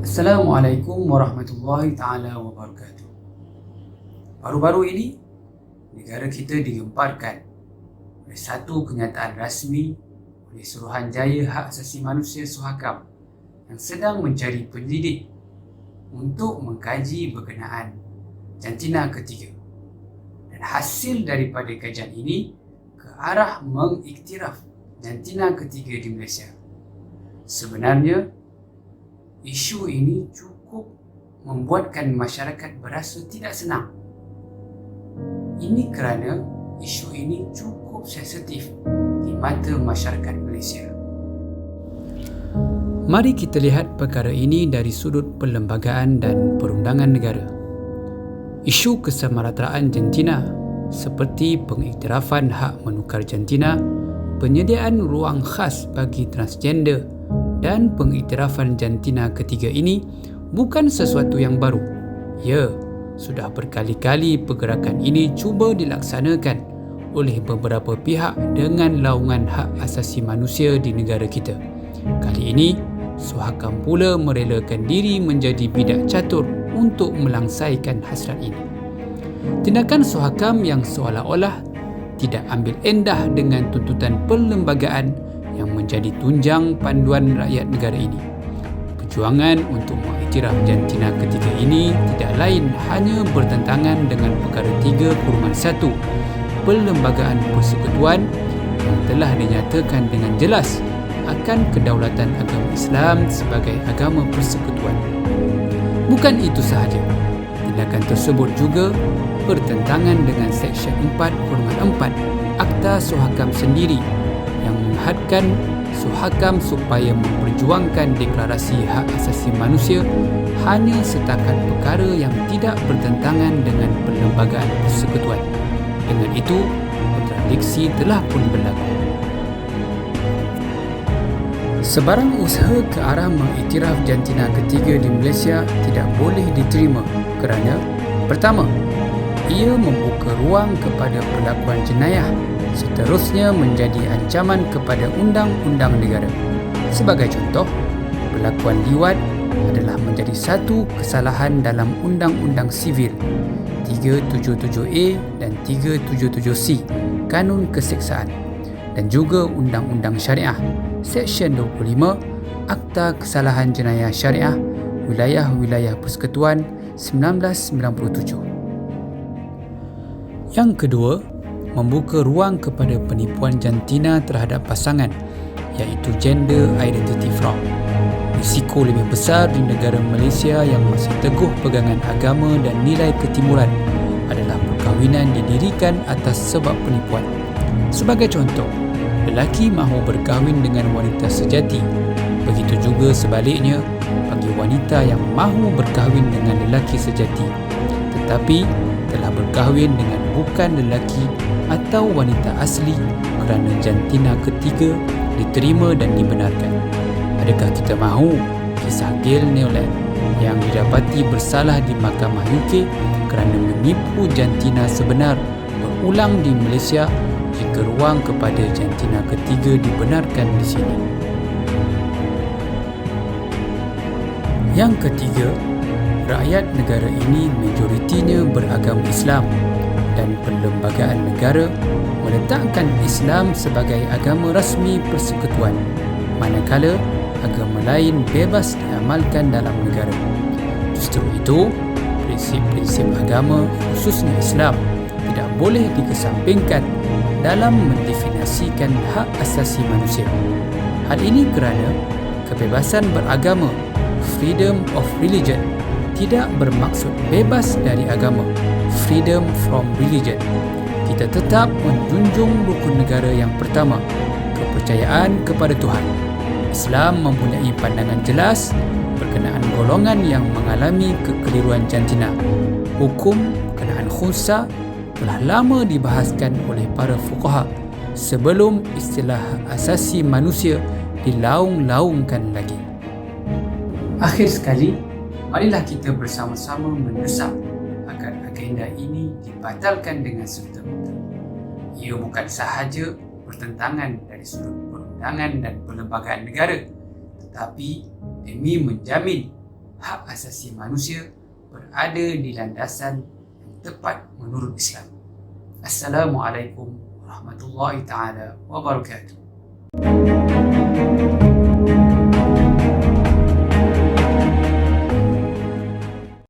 Assalamualaikum warahmatullahi taala wabarakatuh. Baru-baru ini, negara kita digemparkan oleh satu kenyataan rasmi oleh Suruhanjaya Hak Asasi Manusia Suhakam yang sedang mencari penyelidik untuk mengkaji berkenaan jantina ketiga. Dan hasil daripada kajian ini ke arah mengiktiraf jantina ketiga di Malaysia. Sebenarnya, isu ini cukup membuatkan masyarakat berasa tidak senang. Ini kerana isu ini cukup sensitif di mata masyarakat Malaysia. Mari kita lihat perkara ini dari sudut perlembagaan dan perundangan negara. Isu kesamarataan jantina seperti pengiktirafan hak menukar jantina, penyediaan ruang khas bagi transgender dan pengiktirafan jantina ketiga ini bukan sesuatu yang baru. Ya, sudah berkali-kali pergerakan ini cuba dilaksanakan oleh beberapa pihak dengan laungan hak asasi manusia di negara kita. Kali ini, Suhakam pula merelakan diri menjadi bidak catur untuk melangsaikan hasrat ini. Tindakan Suhakam yang seolah-olah tidak ambil endah dengan tuntutan perlembagaan yang menjadi tunjang panduan rakyat negara ini. Perjuangan untuk mengiktiraf jantina ketiga ini tidak lain hanya bertentangan dengan perkara 3-1 Perlembagaan Persekutuan yang telah dinyatakan dengan jelas akan kedaulatan agama Islam sebagai agama persekutuan. Bukan itu sahaja, tindakan tersebut juga bertentangan dengan Seksyen 4-4 Akta Suhakam sendiri yang menghadkan Suhakam supaya memperjuangkan deklarasi hak asasi manusia hanya setakat perkara yang tidak bertentangan dengan perlembagaan persekutuan. Dengan itu, kontradiksi telah pun berlaku. Sebarang usaha ke arah mengiktiraf jantina ketiga di Malaysia tidak boleh diterima kerana pertama, ia membuka ruang kepada perlakuan jenayah, seterusnya menjadi ancaman kepada undang-undang negara. Sebagai contoh, perlakuan liwat adalah menjadi satu kesalahan dalam Undang-Undang Sivil 377A dan 377C Kanun Keseksaan dan juga Undang-Undang Syariah Seksyen 25 Akta Kesalahan Jenayah Syariah Wilayah-Wilayah Persekutuan 1997. Yang kedua, membuka ruang kepada penipuan jantina terhadap pasangan, iaitu gender identity fraud. Risiko lebih besar di negara Malaysia yang masih teguh pegangan agama dan nilai ketimuran adalah perkahwinan didirikan atas sebab penipuan. Sebagai contoh, lelaki mahu berkahwin dengan wanita sejati. Begitu juga sebaliknya bagi wanita yang mahu berkahwin dengan lelaki sejati, tetapi telah berkahwin dengan bukan lelaki atau wanita asli kerana jantina ketiga diterima dan dibenarkan. Adakah kita mahu kisah Gail Newland yang didapati bersalah di Mahkamah UK kerana menipu jantina sebenar berulang di Malaysia jika ruang kepada jantina ketiga dibenarkan di sini? Yang ketiga, rakyat negara ini majoritinya beragama Islam dan perlembagaan negara meletakkan Islam sebagai agama rasmi persekutuan, manakala agama lain bebas diamalkan dalam negara. Justru itu, prinsip-prinsip agama khususnya Islam tidak boleh dikesampingkan dalam mendefinisikan hak asasi manusia. Hal ini kerana kebebasan beragama, freedom of religion, tidak bermaksud bebas dari agama, freedom from religion. Kita tetap menjunjung rukun negara yang pertama, kepercayaan kepada Tuhan. Islam mempunyai pandangan jelas berkenaan golongan yang mengalami kekeliruan jantina. Hukum berkenaan khunsa telah lama dibahaskan oleh para fuqaha sebelum istilah asasi manusia dilaung-laungkan lagi. Akhir sekali, marilah kita bersama-sama mendesak agar agenda ini dibatalkan dengan serta-merta. Ia bukan sahaja bertentangan dari sudut perundangan dan perlembagaan negara, tetapi demi menjamin hak asasi manusia berada di landasan yang tepat menurut Islam. Assalamualaikum warahmatullahi taala wabarakatuh.